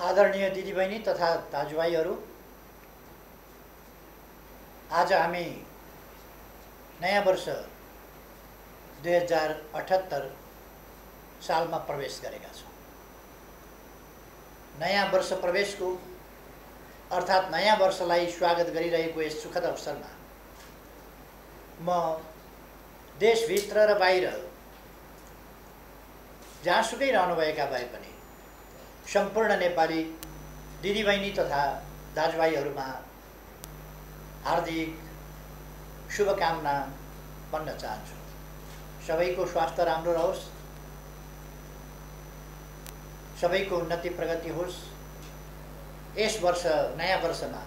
आदरणीय दिदीबहिनी तथा दाजुभाइहरू, आज हामी नयाँ वर्ष 2078 सालमा प्रवेश गरेका छौँ। नयाँ वर्ष प्रवेशको अर्थात् नयाँ वर्षलाई स्वागत गरिरहेको यस सुखद अवसरमा म देशभित्र र बाहिर जहाँसुकै रहनुभएका भए पनि सम्पूर्ण नेपाली दिदीबहिनी तथा दाजुभाइहरूमा हार्दिक शुभकामना भन्न चाहन्छु। सबैको स्वास्थ्य राम्रो रहोस्, सबैको उन्नति प्रगति होस्, यस वर्ष नयाँ वर्षमा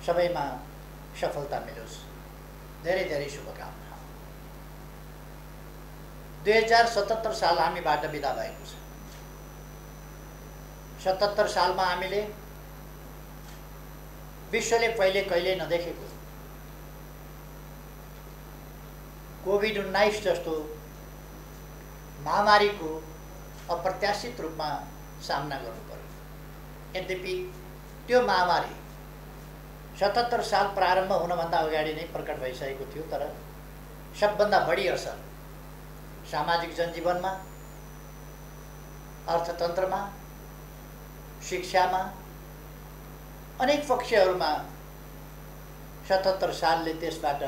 सबैमा सफलता मिलोस्। धेरै धेरै शुभकामना। 2077 साल हामीबाट बिदा भएको छ। 77 सालमा हामीले विश्वले पहिले कहिल्यै नदेखेको कोभिड-19 जस्तो महामारीको अप्रत्याशित रूपमा सामना गर्नु पर्यो। यद्यपि त्यो महामारी 77 साल प्रारम्भ हुनभन्दा अगाडि नै प्रकट भइसकेको थियो, तर सबभन्दा बढी असर सामाजिक जनजीवनमा, अर्थतन्त्रमा, शिक्षामा, अनेक पक्षहरूमा 77 सालले त्यसबाट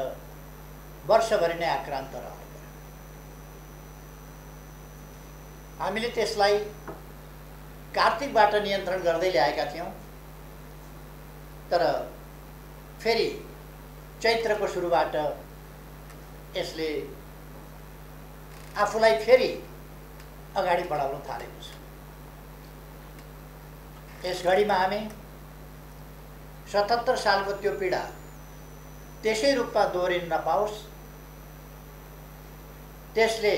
वर्षभरि नै आक्रान्त रहनु पर्यो। हामीले त्यसलाई कार्तिकबाट नियन्त्रण गर्दै ल्याएका थियौँ, तर फेरि चैत्रको सुरुबाट यसले आफूलाई फेरि अगाडि बढाउन थालेको छ। यस घडीमा हामी 77 सालको त्यो पीडा त्यसै रूपमा दोहोरिन नपाओस्, त्यसले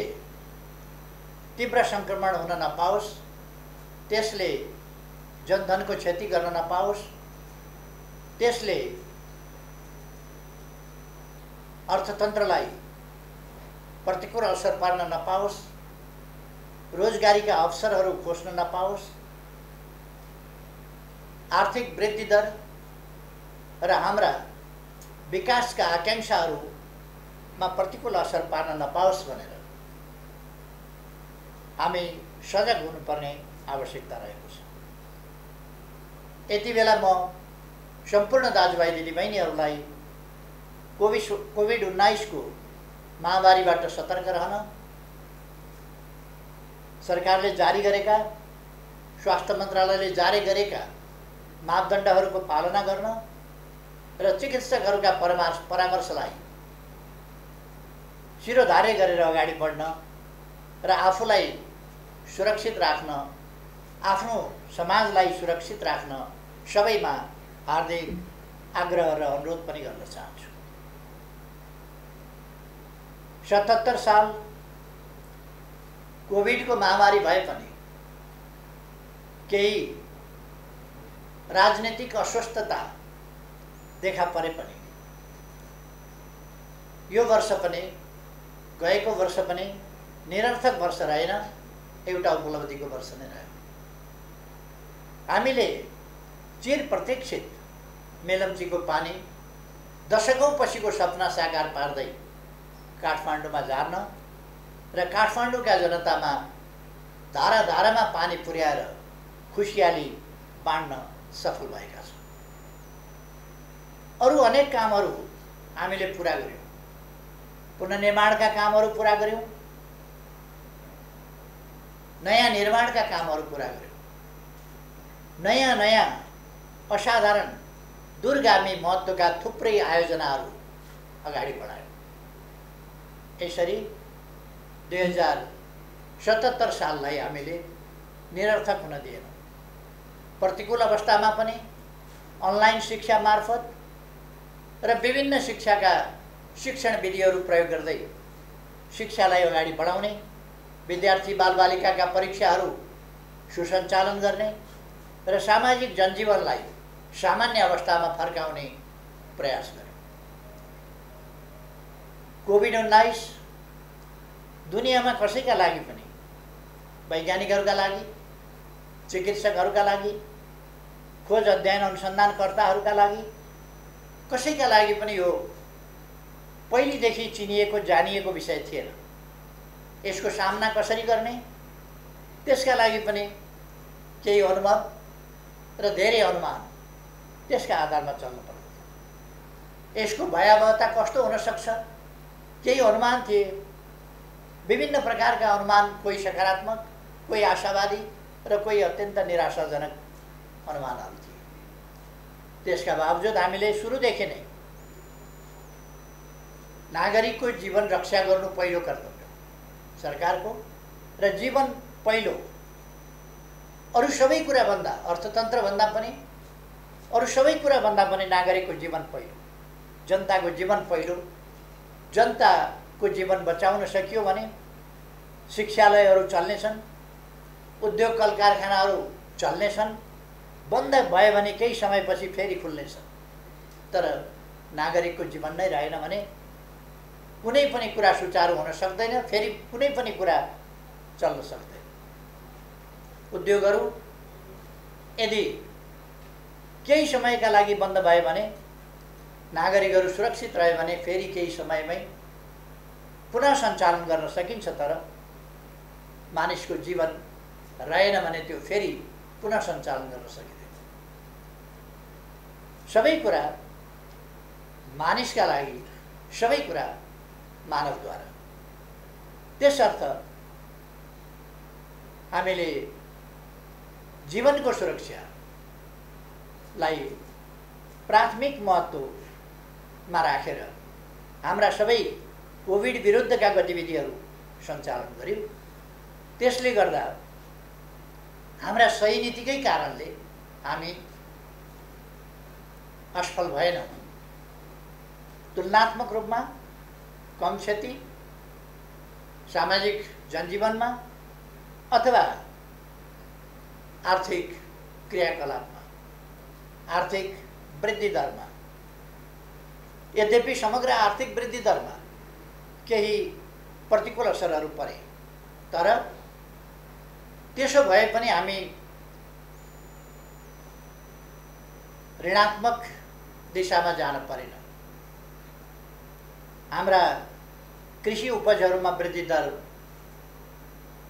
तीव्र सङ्क्रमण हुन नपाओस्, त्यसले जनधनको क्षति गर्न नपाओस्, त्यसले अर्थतन्त्रलाई प्रतिकूल असर पार्न नपाओस्, रोजगारीका अवसरहरू खोज्न नपाओस्, आर्थिक वृद्धि दर र हाम्रा विकासका आकाङ्क्षाहरूमा प्रतिकूल असर पार्न नपाओस् भनेर हामी सजग हुनुपर्ने आवश्यकता रहेको छ। यति बेला म सम्पूर्ण दाजुभाइ दिदीबहिनीहरूलाई कोभिड-19 को महामारीबाट सतर्क रहन, सरकारले जारी गरेका, स्वास्थ्य मन्त्रालयले जारी गरेका मापदण्डहरूको पालना गर्न र चिकित्सकहरूका परामर्शलाई शिरोधार्य गरेर अगाडि बढ्न र आफूलाई सुरक्षित राख्न, आफ्नो समाजलाई सुरक्षित राख्न सबैमा हार्दिक आग्रह र अनुरोध पनि गर्न चाहन्छु। 77 साल कोभिडको महामारी भए पनि केही राजनीतिक अस्वस्थता देखा परे पनि यो वर्ष पनि, गएको वर्ष पनि निरर्थक वर्ष रहेन, एउटा उपलब्धिको वर्ष नै रह्यो। हामीले चिर प्रतीक्षित मेलम्चीको पानी दशकौं पछिको सपना साकार पार्दै काठमाडौँमा झार्न र काठमाडौँका जनतामा धारा धारामा पानी पुर्याएर खुसियाली बाँड्न सफल भएका छौँ। अरू अनेक कामहरू हामीले पुरा गर्यौँ। पुनर्निर्माणका कामहरू पुरा गर्यौँ, नयाँ निर्माणका कामहरू पुरा गर्यौँ, नयाँ नयाँ असाधारण दूरगामी महत्त्वका थुप्रै आयोजनाहरू अगाडि बढायौँ। यसरी 2077 साललाई हामीले निरर्थक हुन दिएनौँ। प्रतिकूल अवस्थामा पनि अनलाइन शिक्षा मार्फत र विभिन्न शिक्षाका शिक्षण विधिहरू प्रयोग गर्दै शिक्षालाई अगाडि बढाउने, विद्यार्थी बालबालिकाका परीक्षाहरू सुसञ्चालन गर्ने र सामाजिक जनजीवनलाई सामान्य अवस्थामा फर्काउने प्रयास गर्यौँ। कोभिड-19 दुनियाँमा कसैका लागि पनि, वैज्ञानिकहरूका लागि, चिकित्सकहरूका लागि, खोज अध्ययन अनुसन्धानकर्ताहरूका लागि, कसैका लागि पनि यो पहिलेदेखि चिनिएको जानिएको विषय थिएन। यसको सामना कसरी गर्ने त्यसका लागि पनि केही अनुभव र धेरै अनुमान त्यसका आधारमा चल्नु पर्छ। यसको भयावहता कस्तो हुन सक्छ, केही अनुमान थिए, विभिन्न प्रकारका अनुमान, कोही सकारात्मक, कोही आशावादी र कोही अत्यन्त निराशाजनक अनुमानहरू थिए। त्यसका बावजुद हामीले सुरुदेखि नै नागरिकको जीवन रक्षा गर्नु पहिलो कर्तव्य सरकारको र जीवन पहिलो, अरू सबै कुराभन्दा, अर्थतन्त्रभन्दा पनि, अरू सबै कुराभन्दा पनि नागरिकको जीवन पहिलो, जनताको जीवन पहिलो। जनताको जीवन बचाउन सकियो भने शिक्षालयहरू चल्नेछन्, उद्योग कल कारखानाहरू चल्नेछन्, बन्द भयो भने केही समयपछि फेरि खुल्नेछ। तर नागरिकको जीवन नै रहेन भने कुनै पनि कुरा सुचारू हुन सक्दैन, फेरि कुनै पनि कुरा चल्न सक्दैन। उद्योगहरू यदि केही समयका लागि बन्द भयो भने, नागरिकहरू सुरक्षित रह्यो भने फेरि केही समयमै पुनः सञ्चालन गर्न सकिन्छ। तर मानिसको जीवन रहेन भने त्यो फेरि पुनः सञ्चालन गर्न सकिँदैन। सबै कुरा मानिसका लागि, सबै कुरा मानवद्वारा। त्यसर्थ हामीले जीवनको सुरक्षालाई प्राथमिक महत्त्वमा राखेर हाम्रा सबै कोभिड विरुद्धका गतिविधिहरू सञ्चालन गर्यौँ। त्यसले गर्दा हाम्रा सही नीतिकै कारणले हामी असफल भएनौँ। तुलनात्मक रूपमा कम क्षति सामाजिक जनजीवनमा अथवा आर्थिक क्रियाकलापमा, आर्थिक वृद्धि दरमा, यद्यपि समग्र आर्थिक वृद्धि दरमा केही प्रतिकूल असरहरू परे, तर त्यसो भए पनि हामी ऋणात्मक दिशामा जान परेन। हाम्रा कृषि उपजहरूमा वृद्धि दर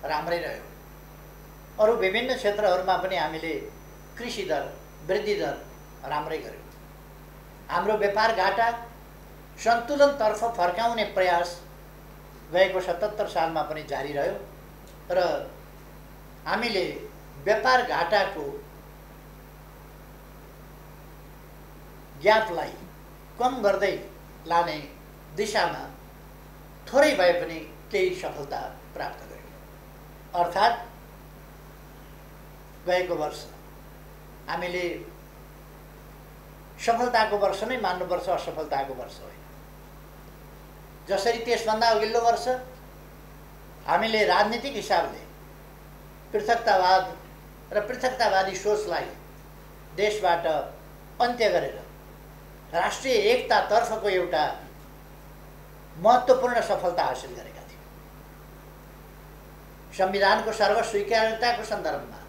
राम्रै रह्यो। अरू विभिन्न क्षेत्रहरूमा पनि हामीले कृषि दर, वृद्धि दर राम्रै गर्यौँ। हाम्रो व्यापार घाटा सन्तुलनतर्फ फर्काउने प्रयास गएको 77 सालमा पनि जारी रह्यो र हामीले व्यापार घाटाको ग्यापलाई कम गर्दै लाने दिशामा थोरै भए पनि केही सफलता प्राप्त गर्यौँ। अर्थात् गएको वर्ष हामीले सफलताको वर्ष नै मान्नुपर्छ, असफलताको वर्ष होइन। जसरी त्यसभन्दा अघिल्लो वर्ष हामीले राजनीतिक हिसाबले पृथकतावाद र पृथकतावादी सोचलाई देशबाट अन्त्य गरेर राष्ट्रिय एकतातर्फको एउटा महत्त्वपूर्ण सफलता हासिल गरेका थियौँ। संविधानको सर्वस्वीकार्यताको सन्दर्भमा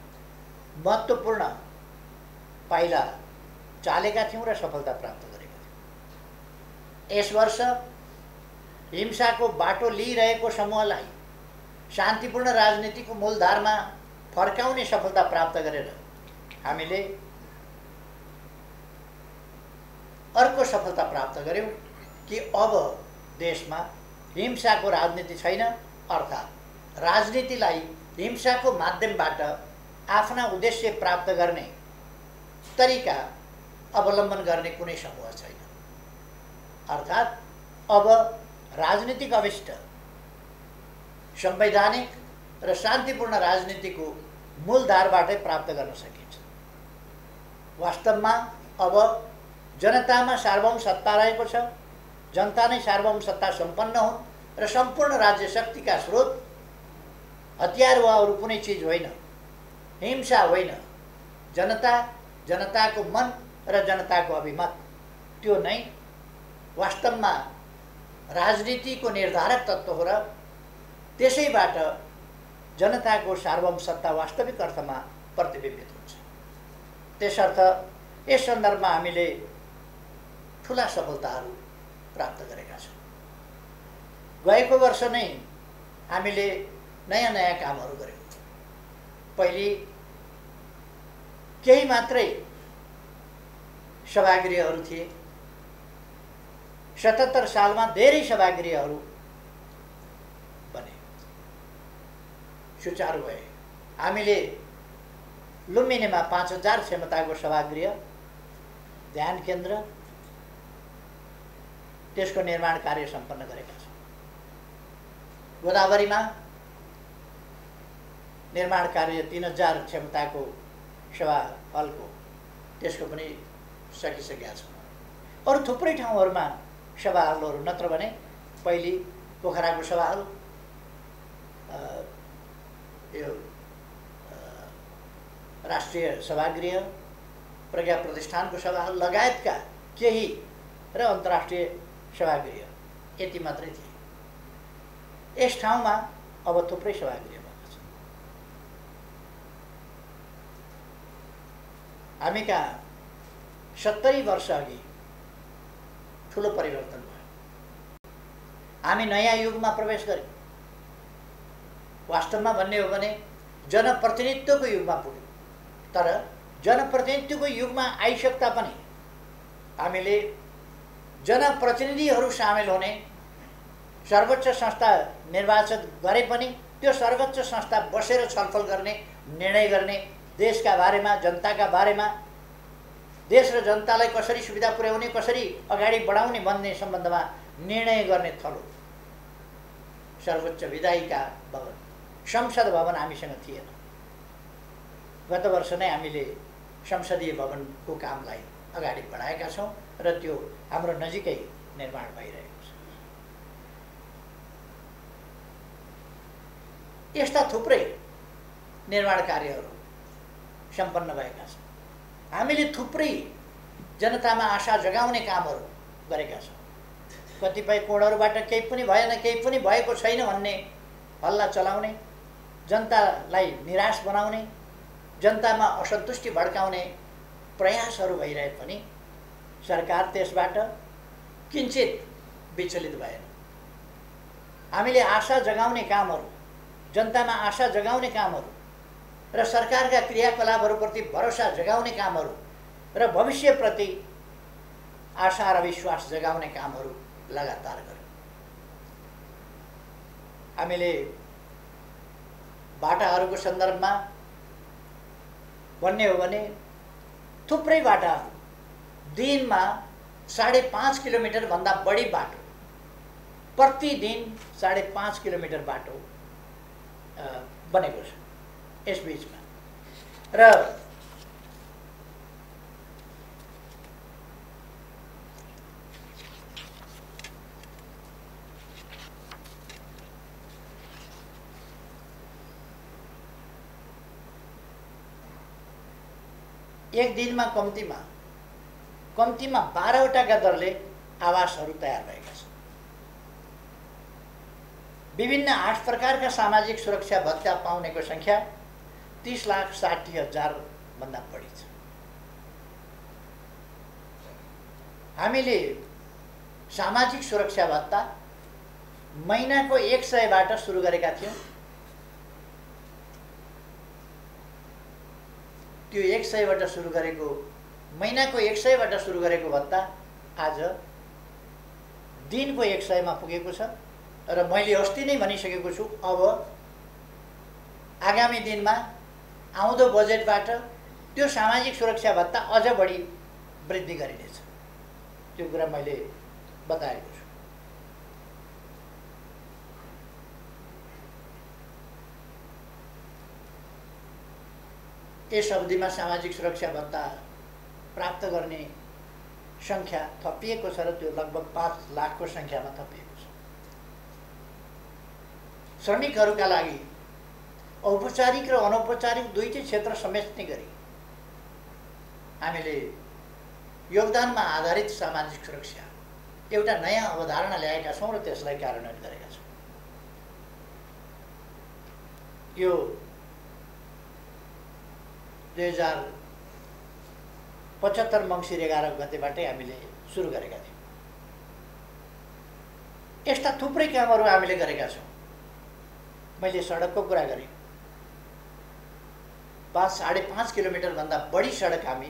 महत्त्वपूर्ण पाइला चालेका थियौँ र सफलता प्राप्त गरेका थियौँ। यस वर्ष हिंसाको बाटो लिइरहेको समूहलाई शान्तिपूर्ण राजनीतिको मूलधारमा फर्काउने सफलता प्राप्त गरेर हामीले अर्को सफलता प्राप्त गर्यौँ कि अब देशमा हिंसाको राजनीति छैन, अर्थात् राजनीतिलाई हिंसाको माध्यमबाट आफ्ना उद्देश्य प्राप्त गर्ने तरिका अवलम्बन गर्ने कुनै समूह छैन। अर्थात् अब राजनीतिक अभिष्ट संवैधानिक र शान्तिपूर्ण राजनीतिको मूलधारबाटै प्राप्त गर्न सकिन्छ। वास्तवमा अब जनतामा सार्वभौम सत्ता रहेको छ, जनता नै सार्वभौम सत्ता सम्पन्न हुन् र सम्पूर्ण राज्य शक्तिका स्रोत हतियार वा अरू कुनै चिज होइन, हिंसा होइन, जनता, जनताको मन र जनताको अभिमत, त्यो नै वास्तवमा राजनीतिको निर्धारक तत्त्व हो र त्यसैबाट जनताको सार्वभौम सत्ता वास्तविक अर्थमा प्रतिबिम्बित हुन्छ। त्यसर्थ यस सन्दर्भमा हामीले ठुला सफलताहरू प्राप्त गरेका छौँ। गएको वर्ष नै हामीले नयाँ नयाँ कामहरू गऱ्यौँ। पहिले केही मात्रै सभागृहहरू थिए। 77 सालमा धेरै सभागृहहरू बने, सुचारू भए। हामीले लुम्बिनीमा 5000 क्षमताको सभागृह, ध्यान केन्द्र, त्यसको निर्माण कार्य सम्पन्न गरेका छौँ। गोदावरीमा निर्माण कार्य 3000 क्षमताको सभा हलको, त्यसको पनि सकिसकेका छौँ। अरू थुप्रै ठाउँहरूमा सभा हलहरू नत्र भने पहिले पोखराको सभा हल, यो राष्ट्रिय सभागृह, प्रज्ञा प्रतिष्ठानको सभा हल लगायतका केही र अन्तर्राष्ट्रिय सभागृह यति मात्रै थिए। यस ठाउँमा अब थुप्रै सभागृह भएका छन्। हामी कहाँ 70 वर्ष अघि ठुलो परिवर्तन भयो। हामी नयाँ युगमा प्रवेश गर्यौँ। वास्तवमा भन्ने हो भने जनप्रतिनिधित्वको युगमा पुग्यौँ। तर जनप्रतिनिधित्वको युगमा आइसक्दा पनि हामीले जनप्रतिनिधिहरू सामेल हुने सर्वोच्च संस्था निर्वाचित गरे पनि त्यो सर्वोच्च संस्था बसेर छलफल गर्ने, निर्णय गर्ने, देशका बारेमा, जनताका बारेमा, देश र जनतालाई कसरी सुविधा पुर्याउने, कसरी अगाडि बढाउने भन्ने सम्बन्धमा निर्णय गर्ने थलो सर्वोच्च विधायिका भवन, संसद भवन हामीसँग थिएन। गत वर्ष नै हामीले संसदीय भवनको कामलाई अगाडि बढाएका छौँ र त्यो हाम्रो नजिकै निर्माण भइरहेको छ। यस्ता थुप्रै निर्माण कार्यहरू सम्पन्न भएका छन्। हामीले थुप्रै जनतामा आशा जगाउने कामहरू गरेका छौँ। कतिपय कोणहरूबाट केही पनि भएन, केही पनि भएको छैन भन्ने हल्ला चलाउने, जनतालाई निराश बनाउने, जनतामा असन्तुष्टि भड्काउने प्रयासहरू भइरहे पनि सरकार त्यसबाट किञ्चित विचलित भएन। हामीले आशा जगाउने कामहरू, जनतामा आशा जगाउने कामहरू र सरकारका क्रियाकलापहरूप्रति भरोसा जगाउने कामहरू र भविष्यप्रति आशा र विश्वास जगाउने कामहरू लगातार गर्यौँ। हामीले बाटाहरूको सन्दर्भमा भन्ने हो भने थुप्रै बाटाहरू, दिनमा 5.5 किलोमिटर भन्दा बढी बाटो, प्रतिदिन 5.5 किलोमिटर बाटो बनेको छ यस बीचमा। र एक दिनमा कम्तीमा 12वटाका दरले आवासहरू तयार भएका छन्। विभिन्न 8 प्रकारका सामाजिक सुरक्षा भत्ता पाउनेको संख्या 30,60,000 भन्दा बढी छ। हामीले सामाजिक सुरक्षा भत्ता महिनाको 100बाट सुरु गरेका थियौँ। त्यो 100बाट सुरु गरेको, महिनाको 100बाट सुरु गरेको भत्ता आज दिनको 100मा पुगेको छ। र मैले अस्ति नै भनिसकेको छु, अब आगामी दिनमा आउँदो बजेटबाट त्यो सामाजिक सुरक्षा भत्ता अझ बढी वृद्धि गरिनेछ। त्यो कुरा मैले बताएको छु। यस अवधिमा सामाजिक सुरक्षा भत्ता प्राप्त गर्ने सङ्ख्या थपिएको छ र त्यो लगभग 5 लाखको सङ्ख्यामा थपिएको छ। श्रमिकहरूका लागि औपचारिक र अनौपचारिक दुईटै क्षेत्र समेट्ने गरी हामीले योगदानमा आधारित सामाजिक सुरक्षा एउटा नयाँ अवधारणा ल्याएका छौँ र त्यसलाई कार्यान्वयन गरेका छौँ। यो 2075 मङ्सिर 11 गतेबाटै हामीले सुरु गरेका थियौँ। यस्ता थुप्रै कामहरू हामीले गरेका छौँ। मैले सडकको कुरा गरेँ, 5.5 किलोमिटरभन्दा बढी सडक हामी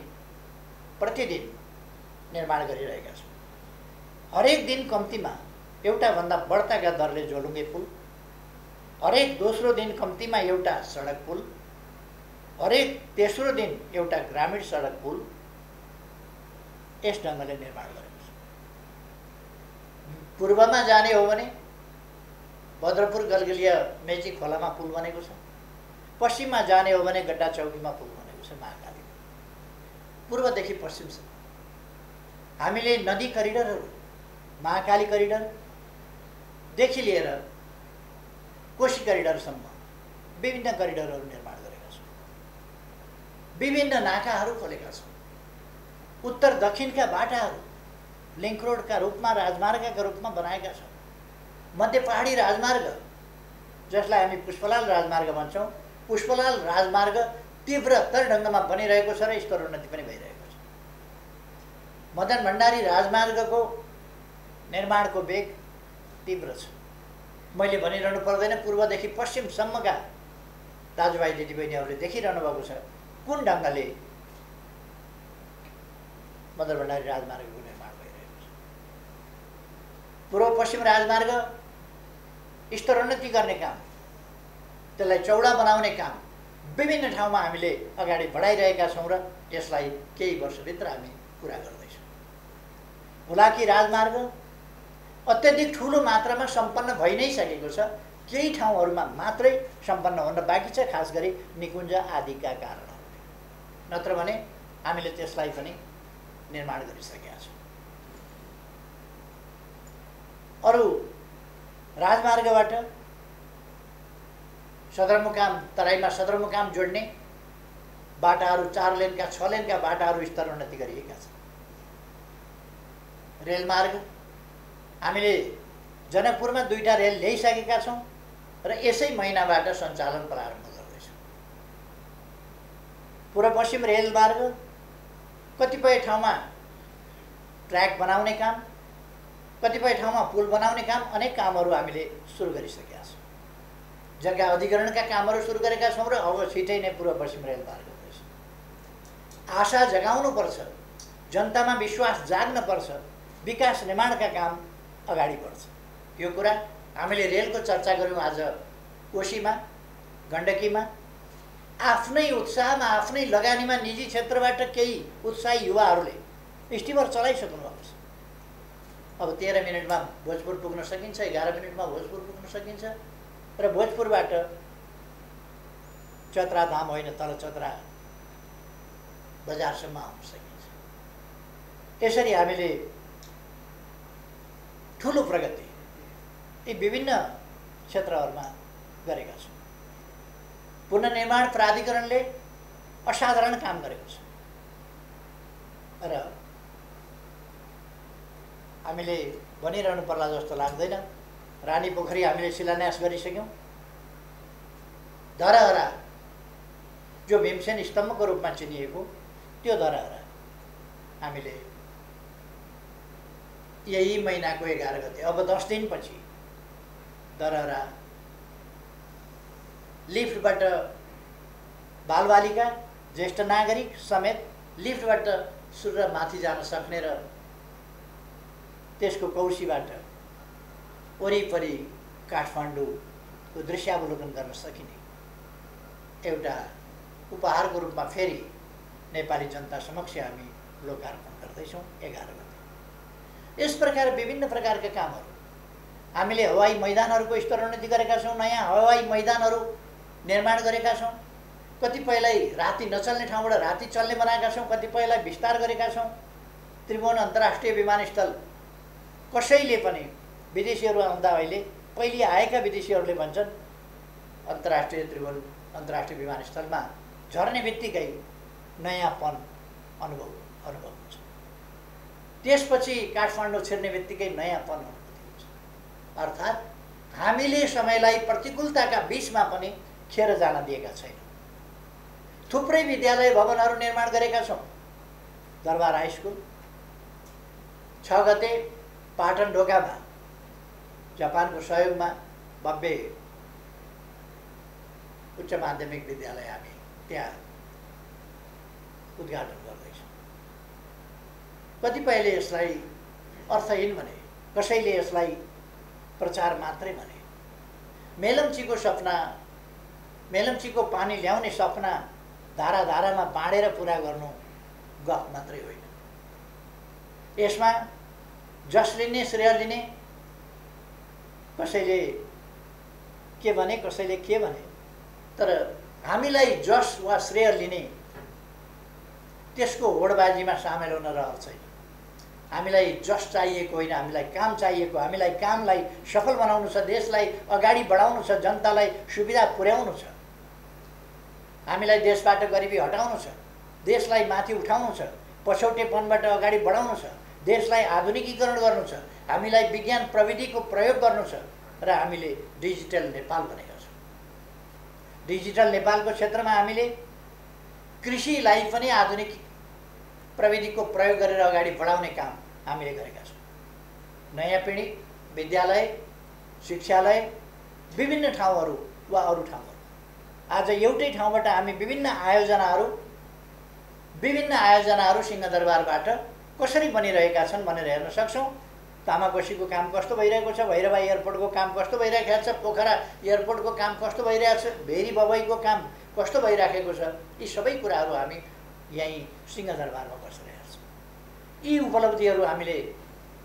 प्रतिदिन निर्माण गरिरहेका छौँ। हरेक दिन कम्तीमा एउटाभन्दा बढ्ताका दरले झोलुङ्गे पुल, हरेक दोस्रो दिन कम्तीमा एउटा सडक पुल, हरेक तेस्रो दिन एउटा ग्रामीण सडक पुल यस ढङ्गले निर्माण गरेको छ। पूर्वमा जाने हो भने भद्रपुर गलगलिया मेची खोलामा पुल बनेको छ। पश्चिममा जाने हो भने गड्डा चौकीमा पुल बनेको छ महाकाली। पूर्वदेखि पश्चिमसम्म हामीले नदी करिडरहरू, महाकाली करिडरदेखि लिएर कोशी करिडरसम्म विभिन्न करिडरहरू निर्माण गरेका छौँ। विभिन्न नाकाहरू खोलेका छौँ। उत्तर दक्षिणका बाटाहरू लिङ्क रोडका रूपमा, राजमार्गका रूपमा बनाएका छौँ। मध्य पहाडी राजमार्ग, जसलाई हामी पुष्पलाल राजमार्ग भन्छौँ, पुष्पलाल राजमार्ग तीव्रतर ढङ्गमा बनिरहेको छ र स्तरोन्नति पनि भइरहेको छ। मदन भण्डारी राजमार्गको निर्माणको वेग तीव्र छ। मैले भनिरहनु पर्दैन, पूर्वदेखि पश्चिमसम्मका दाजुभाइ दिदीबहिनीहरूले देखिरहनु भएको छ कुन ढङ्गले मदन भण्डारी राजमार्गको निर्माण भइरहेको छ। पूर्व पश्चिम राजमार्ग स्तरोन्नति गर्ने काम, त्यसलाई चौडा बनाउने काम विभिन्न ठाउँमा हामीले अगाडि बढाइरहेका छौँ र यसलाई केही वर्षभित्र हामी पुरा गर्दैछौँ। हुलाकी राजमार्ग अत्यधिक ठुलो मात्रामा सम्पन्न भइ नै सकेको छ। केही ठाउँहरूमा मात्रै सम्पन्न हुन बाँकी छ, खास गरी निकुञ्ज आदिका कारणहरूले। नत्र भने हामीले त्यसलाई पनि निर्माण गरिसकेका छौँ। अरू राजमार्गबाट सदरमुकाम, तराईमा सदरमुकाम जोड्ने बाटाहरू 4 लेनका 6 लेनका बाटाहरू स्तरोन्नति गरिएका छन्। रेलमार्ग हामीले जनकपुरमा 2टा रेल ल्याइसकेका छौँ र यसै महिनाबाट सञ्चालन प्रारम्भ गर्दैछौँ। पूर्व पश्चिम रेलमार्ग कतिपय ठाउँमा ट्र्याक बनाउने काम, कतिपय ठाउँमा पुल बनाउने काम, अनेक कामहरू हामीले सुरु गरिसकेका छौँ। जग्गा अधिग्रहणका कामहरू सुरु गरेका छौँ र अब छिटै नै पूर्व पश्चिम रेलमार्ग हुँदैछ। आशा जगाउनुपर्छ, जनतामा विश्वास जाग्नुपर्छ, विकास निर्माणका काम अगाडि बढ्छ। यो कुरा हामीले रेलको चर्चा गऱ्यौँ आज कोशीमा, गण्डकीमा। आफ्नै उत्साहमा, आफ्नै लगानीमा निजी क्षेत्रबाट केही उत्साही युवाहरूले स्टिमर चलाइसक्नु भएको छ। अब 13 मिनटमा भोजपुर पुग्न सकिन्छ, 11 मिनटमा भोजपुर पुग्न सकिन्छ र भोजपुरबाट चतरा धाम होइन, तल चतरा बजारसम्म आउन सकिन्छ। यसरी हामीले ठुलो प्रगति यी विभिन्न क्षेत्रहरूमा गरेका छौँ। पुनर्निर्माण प्राधिकरणले असाधारण काम गरेको छ र हामीले भनिरहनु पर्ला जस्तो लाग्दैन। रानी पोखरी हामीले शिलान्यास गरिसक्यौँ। धरहरा जो भीमसेन स्तम्भको रूपमा चिनिएको त्यो धरहरा हामीले यही महिनाको 11 गते, अब 10 दिनपछि धरहरा लिफ्टबाट बालबालिका, ज्येष्ठ नागरिक समेत लिफ्टबाट सुर माथि जान सक्ने र त्यसको कौशीबाट वरिपरि काठमाडौँको दृश्यावलोकन गर्न सकिने एउटा उपहारको रूपमा फेरि नेपाली जनता समक्ष हामी लोकार्पण गर्दैछौँ 11 गते। यस प्रकार विभिन्न प्रकारका कामहरू हामीले हवाई मैदानहरूको स्तरोन्नति गरेका छौँ। नयाँ हवाई मैदानहरू निर्माण गरेका छौँ। कतिपयलाई राति नचल्ने ठाउँबाट राति चल्ने बनाएका छौँ, कतिपयलाई विस्तार गरेका छौँ। त्रिभुवन अन्तर्राष्ट्रिय विमानस्थल कसैले पनि विदेशीहरू आउँदा अहिले पहिले आएका विदेशीहरूले भन्छन् अन्तर्राष्ट्रिय त्रिभुवन अन्तर्राष्ट्रिय विमानस्थलमा झर्ने बित्तिकै नयाँपन अनुभव हुन्छ। त्यसपछि काठमाडौँ छिर्ने बित्तिकै नयाँपन अनुभूति हुन्छ। अर्थात् हामीले समयलाई प्रतिकूलताका बीचमा पनि खेर जान दिएका छैनौँ। थुप्रै विद्यालय भवनहरू निर्माण गरेका छौँ। दरबार हाई स्कुल 6 गते पाटन ढोकामा जापानको सहयोगमा भव्य उच्च माध्यमिक विद्यालय हामी त्यहाँ उद्घाटन गर्दैछौँ। कतिपयले यसलाई अर्थहीन भने, कसैले यसलाई प्रचार मात्रै भने। मेलम्चीको सपना, मेलम्चीको पानी ल्याउने सपना धारा धारामा बाँडेर पुरा गर्नु गफ मात्रै होइन। यसमा जस लिने श्रेय लिने, कसैले के भने कसैले के भने, तर हामीलाई जस वा श्रेय लिने त्यसको होडबाजीमा सामेल हुन रहर छैन। हामीलाई जस चाहिएको होइन, हामीलाई काम चाहिएको। हामीलाई कामलाई सफल बनाउनु छ, देशलाई अगाडि बढाउनु छ, जनतालाई सुविधा पुर्याउनु छ। हामीलाई देशबाट गरिबी हटाउनु छ, देशलाई माथि उठाउनु छ, पछौटेपनबाट अगाडि बढाउनु छ, देशलाई आधुनिकीकरण गर्नु छ, हामीलाई विज्ञान प्रविधिको प्रयोग गर्नु छ र हामीले डिजिटल नेपाल भनेका छौँ। डिजिटल नेपालको क्षेत्रमा हामीले कृषिलाई पनि आधुनिक प्रविधिको प्रयोग गरेर अगाडि बढाउने काम हामीले गरेका छौँ। नयाँ पिँढी, विद्यालय, शिक्षालय, विभिन्न ठाउँहरू वा अरू ठाउँहरू, आज एउटै ठाउँबाट हामी विभिन्न आयोजनाहरू सिंहदरबारबाट कसरी बनिरहेका छन् भनेर हेर्न सक्छौँ। तामाकोसीको काम कस्तो भइरहेको छ, भैरवा एयरपोर्टको काम कस्तो भइरहेको छ, पोखरा एयरपोर्टको काम कस्तो भइरहेको छ, भेरी बबईको काम कस्तो भइराखेको छ, यी सबै कुराहरू हामी यहीँ सिंहदरबारमा बसिरहेका छौँ। यी उपलब्धिहरू हामीले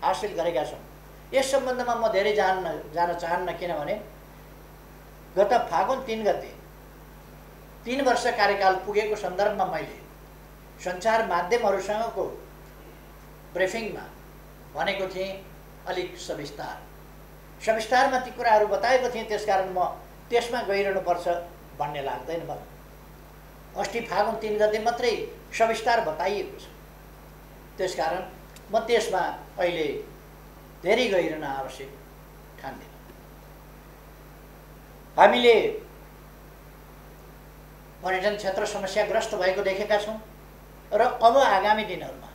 हासिल गरेका छौँ। यस सम्बन्धमा म धेरै जान चाहन्न, किनभने गत फागुन 3 गते 3 वर्ष कार्यकाल पुगेको सन्दर्भमा मैले सञ्चार माध्यमहरूसँगको ब्रिफिङमा भनेको थिएँ अलिक सविस्तारमा ती कुराहरू बताएको थिएँ। त्यसकारण म त्यसमा गइरहनुपर्छ भन्ने लाग्दैन मलाई। अस्ति फागुन 3 गते मात्रै सविस्तार बताइएको छ, त्यसकारण म त्यसमा अहिले धेरै गइरहन आवश्यक ठान्दिनँ। हामीले पर्यटन क्षेत्र समस्याग्रस्त भएको देखेका छौँ र अब आगामी दिनहरूमा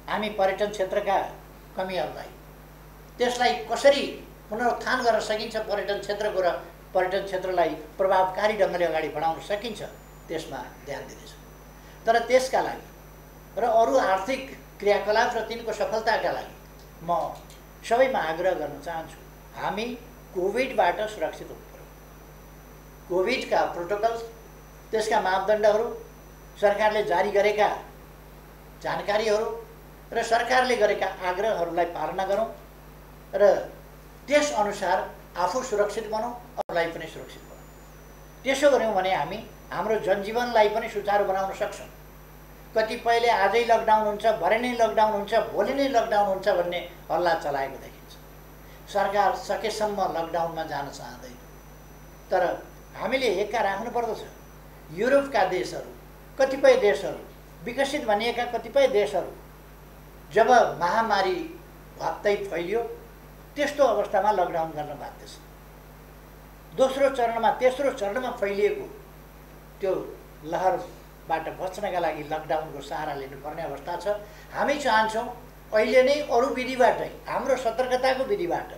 हामी पर्यटन क्षेत्रका कमीहरूलाई, त्यसलाई कसरी पुनरुत्थान गर्न सकिन्छ, पर्यटन क्षेत्रको र पर्यटन क्षेत्रलाई प्रभावकारी ढङ्गले अगाडि बढाउन सकिन्छ, त्यसमा ध्यान दिनेछौँ। तर त्यसका लागि र अरू आर्थिक क्रियाकलाप र तिनको सफलताका लागि म सबैमा आग्रह गर्न चाहन्छु, हामी कोभिडबाट सुरक्षित हुनु पर्यो। कोभिडका प्रोटोकल्स, त्यसका मापदण्डहरू, सरकारले जारी गरेका जानकारीहरू र सरकारले गरेका आग्रहहरूलाई पालना गरौँ र त्यसअनुसार आफू सुरक्षित बनौँ, अरूलाई पनि सुरक्षित बनाऊँ। त्यसो गऱ्यौँ भने हामी हाम्रो जनजीवनलाई पनि सुचारू बनाउन सक्छौँ। कतिपयले आजै लकडाउन हुन्छ, भरे नै लकडाउन हुन्छ, भोलि नै लकडाउन हुन्छ भन्ने हल्ला चलाएको देखिन्छ। सरकार सकेसम्म लकडाउनमा जान चाहँदैन, तर हामीले एका राख्नुपर्दछ। युरोपका देशहरू, कतिपय देशहरू, विकसित भनिएका कतिपय देशहरू जब महामारी भत्तै फैलियो, त्यस्तो अवस्थामा लकडाउन गर्न बाध्य छ। दोस्रो चरणमा, तेस्रो चरणमा फैलिएको त्यो लहरबाट बच्नका लागि लकडाउनको सहारा लिनुपर्ने अवस्था छ। हामी चाहन्छौँ अहिले नै अरू विधिबाटै, हाम्रो सतर्कताको विधिबाट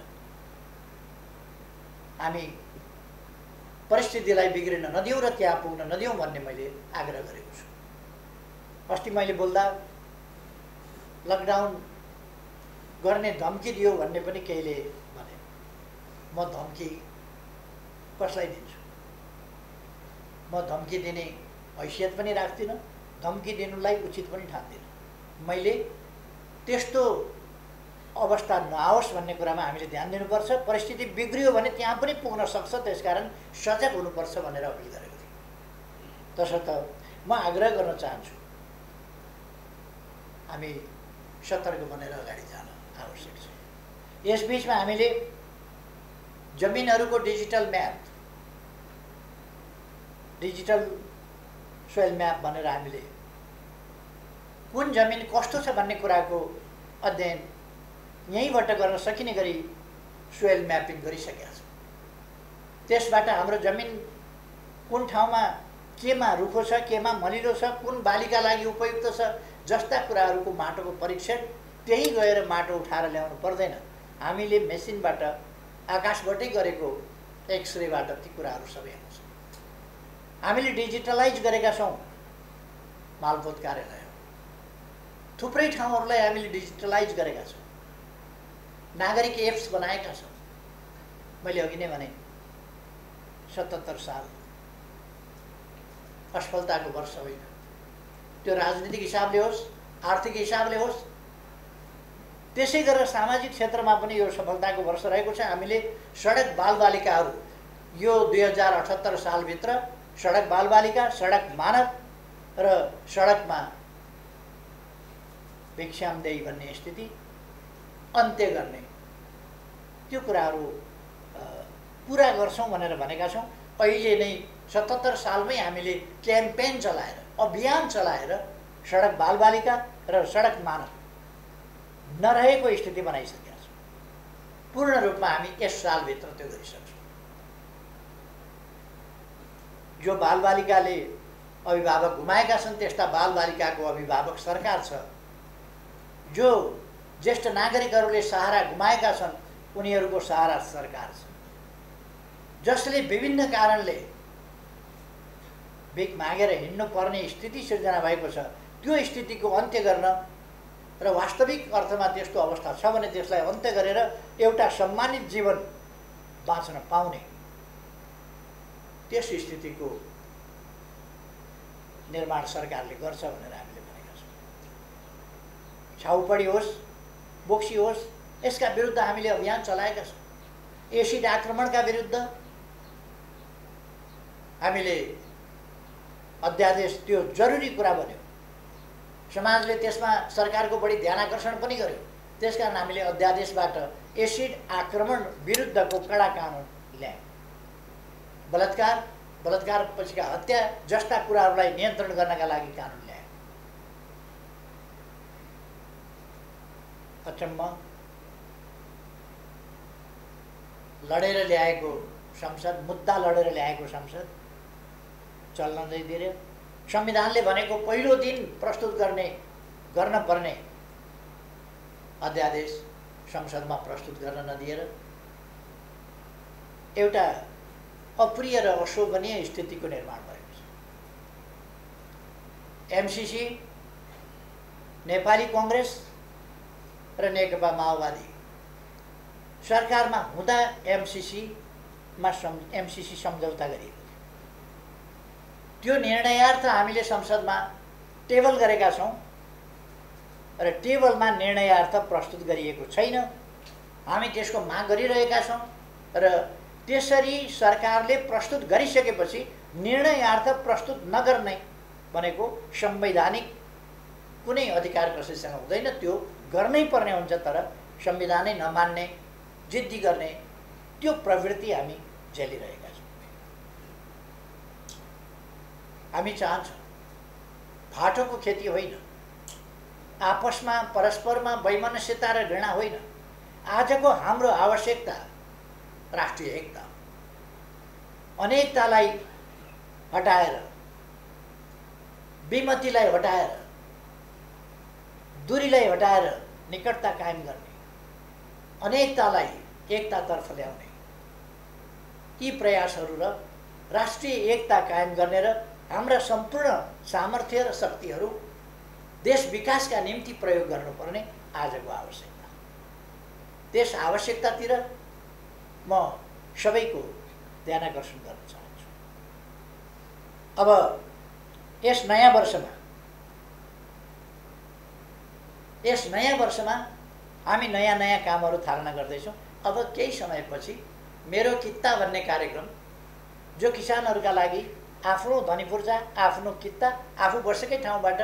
हामी परिस्थितिलाई बिग्रिन नदिउँ र त्यहाँ पुग्न नदिउँ भन्ने मैले आग्रह गरेको छु। अस्ति मैले बोल्दा लकडाउन गर्ने धम्की दियो भन्ने पनि केहीले भने। म धम्की कसलाई दिन्छु? म धम्की दिने हैसियत पनि राख्दिनँ, धम्की दिनुलाई उचित पनि ठान्दिनँ। मैले त्यस्तो अवस्था नआओस् भन्ने कुरामा हामीले ध्यान दिनुपर्छ। परिस्थिति बिग्रियो भने त्यहाँ पनि पुग्न सक्छ, त्यसकारण सजग हुनुपर्छ भनेर अपिल गरेको थिएँ। तसर्थ म आग्रह गर्न चाहन्छु, हामी सतर्क बनेर अगाडि जान आवश्यक छ। यसबीचमा हामीले जमिनहरूको digital map, digital soil map भनेर हामीले कुन जमिन कस्तो छ भन्ने कुराको अध्ययन यहीँबाट गर्न सकिने गरी सोइल म्यापिङ गरिसकेका छौँ। त्यसबाट हाम्रो जमिन कुन ठाउँमा केमा रुखो छ, केमा मलिलो छ, कुन बालीका लागि उपयुक्त छ जस्ता कुराहरूको माटोको परीक्षण त्यही गएर माटो उठाएर ल्याउनु पर्दैन। हामीले मेसिनबाट आकाशबाटै गरेको एक्सरेबाट ती कुराहरू सबै आउँछ। हामीले डिजिटलाइज गरेका छौँ मालपोत कार्यालय, थुप्रै ठाउँहरूलाई हामीले डिजिटलाइज गरेका छौँ, नागरिक एप्स बनाएका छौँ। मैले अघि नै भने 77 साल असफलताको वर्ष होइन, त्यो राजनीतिक हिसाबले होस्, आर्थिक हिसाबले होस्, त्यसै गरेर सामाजिक क्षेत्रमा पनि यो सफलताको वर्ष रहेको छ। हामीले सडक बालबालिकाहरू यो 2078 सालभित्र सडक बालबालिका, सडक मानव र सडकमा भिक्षामदेही भन्ने स्थिति अन्त्य गर्ने त्यो कुराहरू पुरा गर्छौँ भनेर भनेका छौँ। अहिले नै 77 सालमै हामीले क्याम्पेन चलाएर, अभियान चलाएर सडक बालबालिका र सडक मानव नरहेको स्थिति बनाइसकेका छौँ। पूर्ण रूपमा हामी यस सालभित्र त्यो गरिसक्छौँ। जो बालबालिकाले अभिभावक गुमाएका छन् त्यस्ता बालबालिकाको अभिभावक सरकार छ। जो ज्येष्ठ नागरिकहरूले सहारा गुमाएका छन् उनीहरूको सहारा सरकार छ। जसले विभिन्न कारणले भिख मागेर हिँड्नु पर्ने स्थिति सिर्जना भएको छ, त्यो स्थितिको अन्त्य गर्न र वास्तविक अर्थमा त्यस्तो अवस्था छ भने त्यसलाई अन्त्य गरेर एउटा सम्मानित जीवन बाँच्न पाउने त्यस स्थितिको निर्माण सरकारले गर्छ भनेर हामीले भनेका छौँ। छाउपडी होस्, बोक्सी होस्, यसका विरुद्ध हामीले अभियान चलाएका छौँ। एसिड आक्रमणका विरुद्ध हामीले अध्यादेश, त्यो जरुरी कुरा बन्यो, समाजले त्यसमा सरकारको बढी ध्यानाकर्षण पनि गर्यो। त्यसकारण हामीले अध्यादेशबाट एसिड आक्रमण विरुद्धको कडा कानुन ल्यायौँ। बलात्कार, बलात्कार पछिका हत्या जस्ता कुराहरूलाई नियन्त्रण गर्नका लागि कानुन ल्यायौँ। अचम्म लडेर ल्याएको संसद, मुद्दा लडेर ल्याएको संसद चल्न दिएर संविधानले भनेको पहिलो दिन प्रस्तुत गर्न पर्ने अध्यादेश संसदमा प्रस्तुत गर्न नदिएर एउटा अप्रिय र अशोभनीय स्थितिको निर्माण भएको छ। एमसीसी, नेपाली कांग्रेस र नेकपा माओवादी सरकारमा हुँदा एमसीसी सम्झौता गरिएको। त्यो निर्णयार्थ हामीले संसदमा टेबल गरेका छौँ र टेबलमा निर्णयार्थ प्रस्तुत गरिएको छैन। हामी त्यसको माग गरिरहेका छौँ र त्यसरी सरकारले प्रस्तुत गरिसकेपछि निर्णयार्थ प्रस्तुत नगर्ने भनेको संवैधानिक कुनै अधिकार कसैसँग हुँदैन, त्यो गर्नै पर्ने हुन्छ। तर संविधानै नमान्ने, जिद्दी गर्ने त्यो प्रवृत्ति हामी झेलिरहेका छौँ। हामी चाहन्छौँ फाटोको खेती होइन, आपसमा परस्परमा वैमनस्यता र घृणा होइन। आजको हाम्रो आवश्यकता राष्ट्रिय एकता, अनेकतालाई हटाएर, विमतिलाई हटाएर, दूरीलाई हटाएर निकटता कायम गर्ने, अनेकतालाई एकतातर्फ ल्याउने यी प्रयासहरू र राष्ट्रिय एकता कायम गर्ने र हाम्रा सम्पूर्ण सामर्थ्य र शक्तिहरू देश विकासका निम्ति प्रयोग गर्नुपर्ने आजको आवश्यकता। त्यस आवश्यकतातिर म सबैको ध्यानाकर्षण गर्न चाहन्छु। अब यस नयाँ वर्षमा हामी नयाँ कामहरू थालना गर्दैछौँ। अब केही समयपछि मेरो कित्ता भन्ने कार्यक्रम, जो किसानहरूका लागि आफ्नो धनीपूर्जा, आफ्नो कित्ता आफू बसेकै ठाउँबाट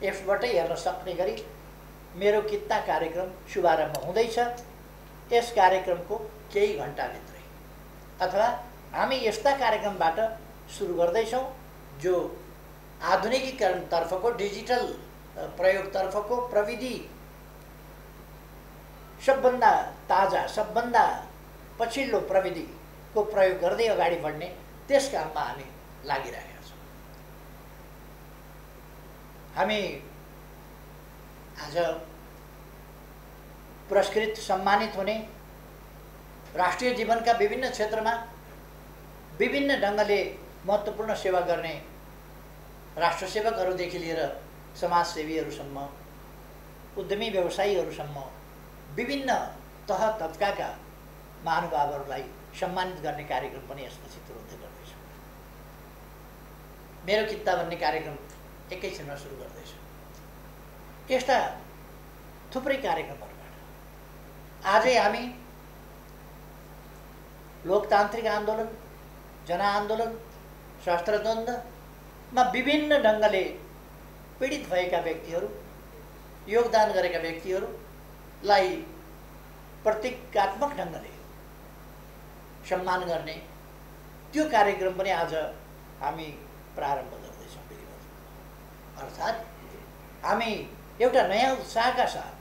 एप्सबाटै हेर्न सक्ने गरी मेरो कित्ता कार्यक्रम शुभारम्भ हुँदैछ। यस कार्यक्रमको केही घन्टाभित्रै अथवा हामी यस्ता कार्यक्रमबाट सुरु गर्दैछौँ जो आधुनिकीकरणतर्फको, डिजिटल प्रयोगतर्फको, प्रविधि सबभन्दा ताजा, सबभन्दा पछिल्लो प्रविधिको प्रयोग गर्दै अगाडि बढ्ने त्यस काममा हामी लागिरहेका छौँ। हामी आज पुरस्कृत सम्मानित हुने, राष्ट्रिय जीवनका विभिन्न क्षेत्रमा विभिन्न ढङ्गले महत्त्वपूर्ण सेवा गर्ने राष्ट्रसेवकहरूदेखि लिएर समाजसेवीहरूसम्म, उद्यमी व्यवसायीहरूसम्म विभिन्न तह तबकाका महानुभावहरूलाई सम्मानित गर्ने कार्यक्रम पनि यसपछि तुरुन्तै गर्दैछ। मेरो किता भन्ने कार्यक्रम एकैछिनमा सुरु गर्दैछ। यस्ता थुप्रै कार्यक्रमहरूबाट आजै हामी लोकतान्त्रिक आन्दोलन, जनआन्दोलन, सशस्त्रद्वन्द्वमा विभिन्न ढङ्गले पीडित भएका व्यक्तिहरू, योगदान गरेका व्यक्तिहरूलाई प्रतीकात्मक ढङ्गले सम्मान गर्ने त्यो कार्यक्रम पनि आज हामी प्रारम्भ गर्दैछौँ विधिवत। अर्थात् हामी एउटा नयाँ उत्साहका साथ,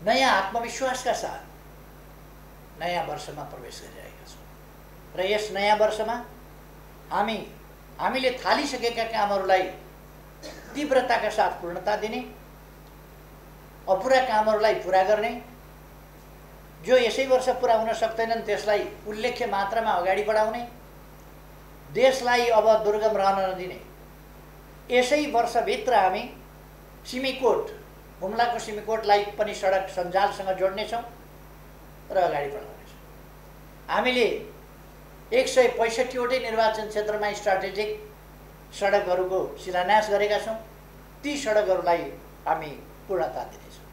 नयाँ आत्मविश्वासका साथ नयाँ वर्षमा प्रवेश गरिरहेका छौँ र यस नयाँ वर्षमा हामीले थालिसकेका कामहरूलाई तीव्रताका साथ पूर्णता दिने, अपुरा कामहरूलाई पुरा गर्ने, जो यसै वर्ष पुरा हुन सक्दैनन् त्यसलाई उल्लेख्य मात्रामा अगाडि बढाउने, देशलाई अब दुर्गम रहन नदिने। यसै वर्षभित्र हामी सिमीकोट, हुम्लाको सिमीकोटलाई पनि सडक सञ्जालसँग जोड्नेछौँ र अगाडि बढाउनेछौँ। हामीले 165वटै निर्वाचन क्षेत्रमा स्ट्राटेजिक सडकहरूको शिलान्यास गरेका छौँ। ती सडकहरूलाई हामी पूर्णता दिनेछौँ।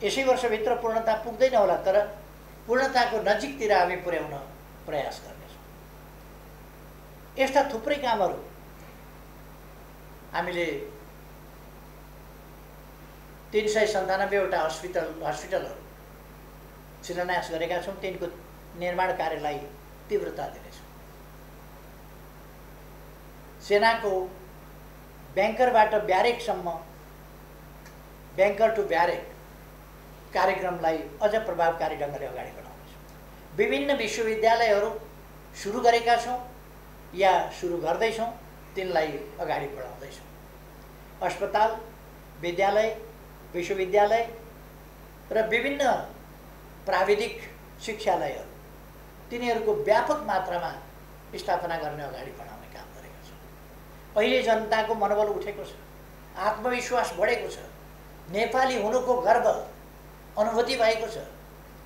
यसै वर्षभित्र पूर्णता पुग्दैन होला, तर पूर्णताको नजिकतिर हामी पुर्याउन प्रयास गर्नेछौँ। यस्ता थुप्रै कामहरू हामीले 397वटा हस्पिटलहरू शिलान्यास गरेका छौँ। तिनको निर्माण कार्यलाई तीव्रता दिनेछौँ। सेनाको ब्याङ्करबाट ब्यारेकसम्म, ब्याङ्कर टु ब्यारेक कार्यक्रमलाई अझ प्रभावकारी ढङ्गले अगाडि बढाउनेछौँ। विभिन्न विश्वविद्यालयहरू सुरु गरेका छौँ या सुरु गर्दैछौँ, तिनलाई अगाडि बढाउँदैछौँ। अस्पताल, विद्यालय, विश्वविद्यालय र विभिन्न प्राविधिक शिक्षालयहरू, तिनीहरूको व्यापक मात्रामा स्थापना गर्ने अगाडि बढाउने काम गरेका छौँ। अहिले जनताको मनोबल उठेको छ, आत्मविश्वास बढेको छ, नेपाली हुनुको गर्व अनुभूति भएको छ।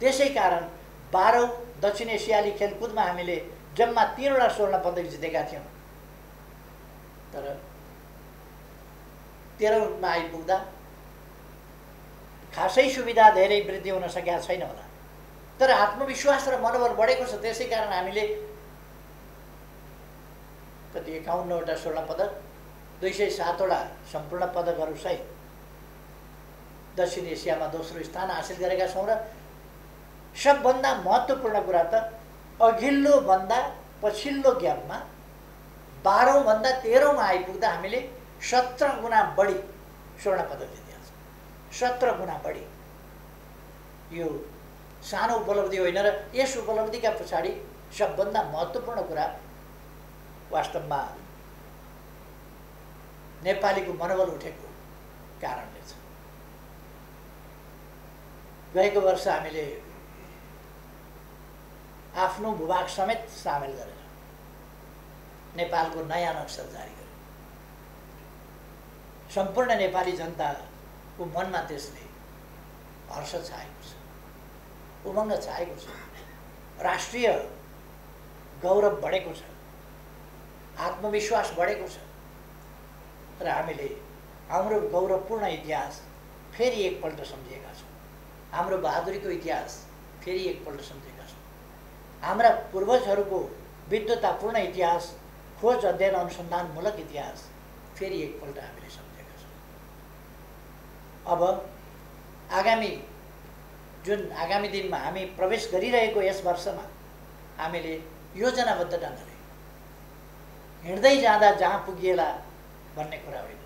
त्यसै कारण 12औं दक्षिण एसियाली खेलकुदमा हामीले जम्मा 3वटा स्वर्ण पदक जितेका थियौँ। तर 13औंमा आइपुग्दा खासै सुविधा धेरै वृद्धि हुन सकेका छैन होला, तर आत्मविश्वास र मनोबल बढेको छ। त्यसै कारण हामीले कति 51वटा स्वर्ण पदक, 207वटा सम्पूर्ण पदकहरूसहित दक्षिण एसियामा दोस्रो स्थान हासिल गरेका छौँ। र सबभन्दा महत्त्वपूर्ण कुरा त अघिल्लो भन्दा पछिल्लो ग्यापमा 12औं भन्दा 13औंमा आइपुग्दा हामीले 17 गुणा बढी स्वर्ण पदक जितेका छौँ। 17 गुणा बढी। यो सानो उपलब्धि होइन र यस उपलब्धिका पछाडि सबभन्दा महत्त्वपूर्ण कुरा वास्तवमा नेपालीको मनोबल उठेको कारणले छ। गएको वर्ष हामीले आफ्नो भूभाग समेत सामेल गरेर नेपालको नयाँ नक्सा जारी गर्यो। सम्पूर्ण नेपाली जनताको मनमा त्यसले हर्ष छाएको छ, उमङ्ग छाएको छ, राष्ट्रिय गौरव बढेको छ, आत्मविश्वास बढेको छ र हामीले हाम्रो गौरवपूर्ण इतिहास फेरि एकपल्ट सम्झेका छौँ। हाम्रो बहादुरीको इतिहास फेरि एकपल्ट सम्झेका छौँ। हाम्रा पूर्वजहरूको विद्वतापूर्ण इतिहास, खोज अध्ययन अनुसन्धानमूलक इतिहास फेरि एकपल्ट हामीले सम्झेका छौँ। अब आगामी दिनमा हामी प्रवेश गरिरहेको यस वर्षमा हामीले योजनाबद्ध ढङ्गले हिँड्दै जाँदा जहाँ पुगिएला भन्ने कुरा होइन,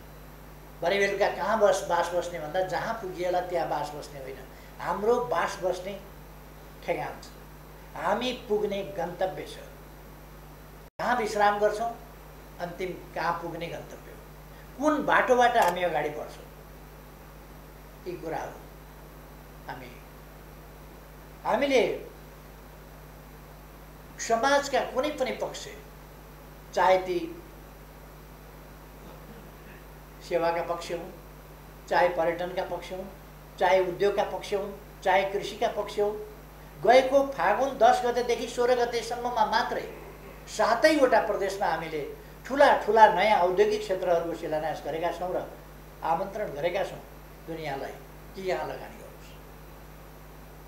भरे बेलुका कहाँ बास बस्ने भन्दा जहाँ पुगिएला त्यहाँ बास बस्ने होइन। हाम्रो बास बस्ने ठेगान छ, हामी पुग्ने गन्तव्य छ। कहाँ विश्राम गर्छौँ, अन्तिम कहाँ पुग्ने गन्तव्य हो। कुन बाटोबाट हामी अगाडि बढ्छौँ, यी कुराहरू हामीले समाजका कुनै पनि पक्ष, चाहे ती सेवाका पक्ष हुन्, चाहे पर्यटनका पक्ष हुन्, चाहे उद्योगका पक्ष हुन्, चाहे कृषिका पक्ष हुन्, गएको फागुन 10 गतेदेखि 16 गतेसम्ममा मात्रै 7वटा प्रदेशमा हामीले ठुला ठुला नयाँ औद्योगिक क्षेत्रहरूको शिलान्यास गरेका छौँ र आमन्त्रण गरेका छौँ दुनियाँलाई कि यहाँ लगानी गर्नुहोस्।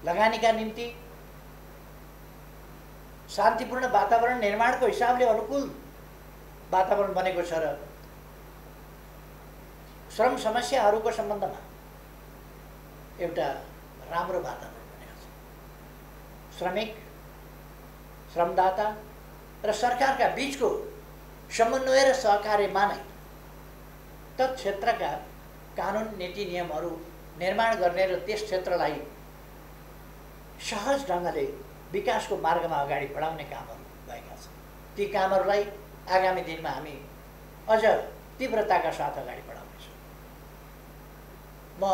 लगानीका निम्ति शान्तिपूर्ण वातावरण निर्माणको हिसाबले अनुकूल वातावरण बनेको छ र श्रम समस्याहरूको सम्बन्धमा एउटा राम्रो वातावरण बनेको छ। श्रमिक, श्रमदाता र सरकारका बीचको समन्वय र सहकार्यमा नै तत् क्षेत्रका कानुन नीति नियमहरू निर्माण गर्ने र त्यस क्षेत्रलाई सहज ढङ्गले विकासको मार्गमा अगाडि बढाउने कामहरू भएका छन्। ती कामहरूलाई आगामी दिनमा हामी अझ तीव्रताका साथ अगाडि बढाउनेछौँ। म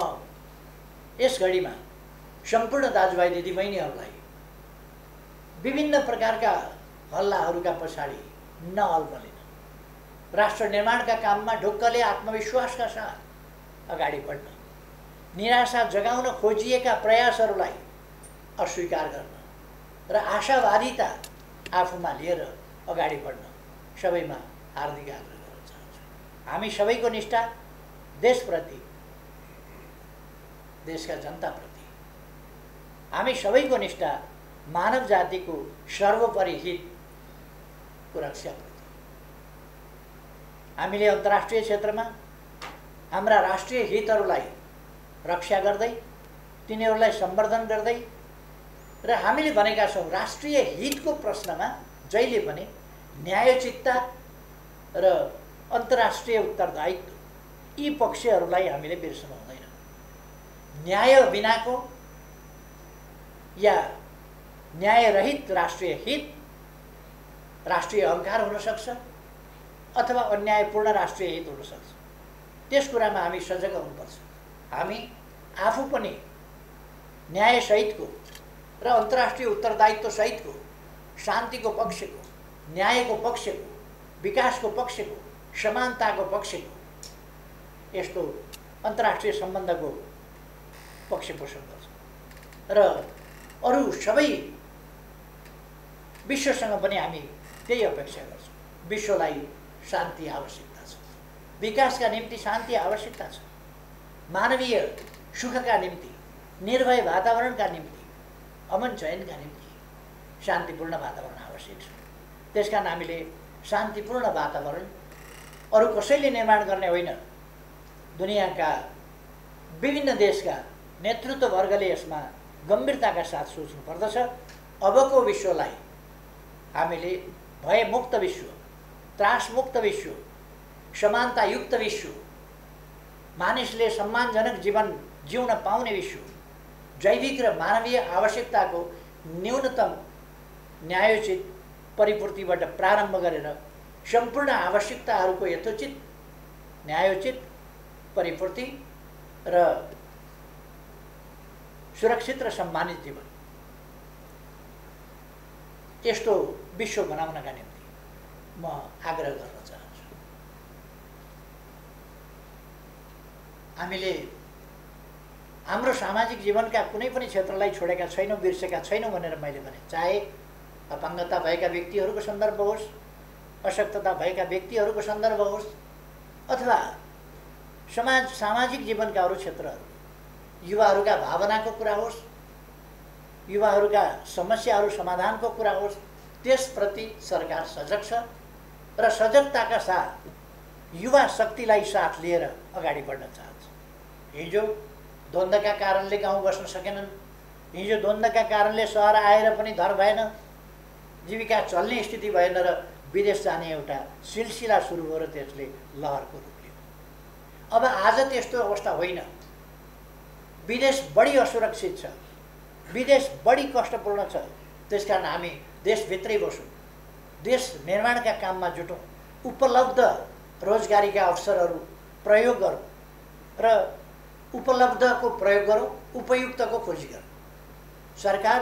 यस घडीमा सम्पूर्ण दाजुभाइ दिदीबहिनीहरूलाई विभिन्न प्रकारका हल्लाहरूका पछाडि नअल्मलिन, राष्ट्र निर्माणका काममा ढुक्कले आत्मविश्वासका साथ अगाडि बढ्न, निराशा जगाउन खोजिएका प्रयासहरूलाई अस्वीकार गर्न र आशावादिता आफूमा लिएर अगाडि बढ्न सबैमा हार्दिक आग्रह गर्न चाहन्छु। हामी सबैको निष्ठा देशप्रति, देशका जनताप्रति, हामी सबैको निष्ठा मानव जातिको सर्वोपरि हितको रक्षाप्रति। हामीले अन्तर्राष्ट्रिय क्षेत्रमा हाम्रा राष्ट्रिय हितहरूलाई रक्षा गर्दै, तिनीहरूलाई सम्वर्धन गर्दै र हामीले भनेका छौँ राष्ट्रिय हितको प्रश्नमा जहिले पनि न्यायोचितता र अन्तर्राष्ट्रिय उत्तरदायित्व यी पक्षहरूलाई हामीले बिर्सनु हुँदैन। न्याय बिनाको या न्यायरहित राष्ट्रिय हित राष्ट्रिय अहङ्कार हुन सक्छ अथवा अन्यायपूर्ण राष्ट्रिय हित हुन सक्छ। त्यस कुरामा हामी सजग हुनुपर्छ। हामी आफू पनि न्यायसहितको र अन्तर्राष्ट्रिय उत्तरदायित्व सहितको शान्तिको पक्षको, न्यायको पक्षको, विकासको पक्षको, समानताको पक्षको यस्तो अन्तर्राष्ट्रिय सम्बन्धको पक्ष पोषण गर्छ र अरू सबै विश्वसँग पनि हामी त्यही अपेक्षा गर्छौँ। विश्वलाई शान्ति आवश्यकता छ, विकासका निम्ति शान्ति आवश्यकता छ, मानवीय सुखका निम्ति, निर्भय वातावरणका निम्ति, अमन चयनका निम्ति शान्तिपूर्ण वातावरण आवश्यक छ। त्यसकारण हामीले शान्तिपूर्ण वातावरण अरू कसैले निर्माण गर्ने होइन, दुनियाँका विभिन्न देशका नेतृत्ववर्गले यसमा गम्भीरताका साथ सोच्नु पर्दछ। अबको विश्वलाई हामीले भयमुक्त विश्व, त्रासमुक्त विश्व, समानतायुक्त विश्व, मानिसले सम्मानजनक जीवन जिउन पाउने विश्व, जैविक र मानवीय आवश्यकताको न्यूनतम न्यायोचित परिपूर्तिबाट प्रारम्भ गरेर सम्पूर्ण आवश्यकताहरूको यथोचित न्यायोचित परिपूर्ति र सुरक्षित र सम्मानित जीवन, यस्तो विश्व बनाउनका निम्ति म आग्रह गर्न चाहन्छु। हामीले हाम्रो सामाजिक जीवनका कुनै पनि क्षेत्रलाई छोडेका छैनौँ, बिर्सेका छैनौँ भनेर मैले भने। चाहे अपाङ्गता भएका व्यक्तिहरूको सन्दर्भ होस्, अशक्तता भएका व्यक्तिहरूको सन्दर्भ होस्, अथवा सामाजिक जीवनका अरू क्षेत्रहरू, युवाहरूका भावनाको कुरा होस्, युवाहरूका समस्याहरू समाधानको कुरा होस्, त्यसप्रति सरकार सजग छ र सजगताका साथ युवा शक्तिलाई साथ लिएर अगाडि बढ्न चाहन्छ। हिजो द्वन्द्वका कारणले गाउँ बस्न सकेनन्, हिजो द्वन्द्वका कारणले सहर आएर पनि धर भएन, जीविका चल्ने स्थिति भएन र विदेश जाने एउटा सिलसिला सुरु भयो र त्यसले लहरको रूप लियो। अब आज त्यस्तो अवस्था होइन। विदेश बढी असुरक्षित छ, विदेश बढी कष्टपूर्ण छ। त्यसकारण हामी देशभित्रै बसौँ, देश निर्माणका काममा जुटौँ, उपलब्ध रोजगारीका अवसरहरू प्रयोग गरौँ र उपलब्धको प्रयोग गरौँ, उपयुक्तको खोजी गरौँ। सरकार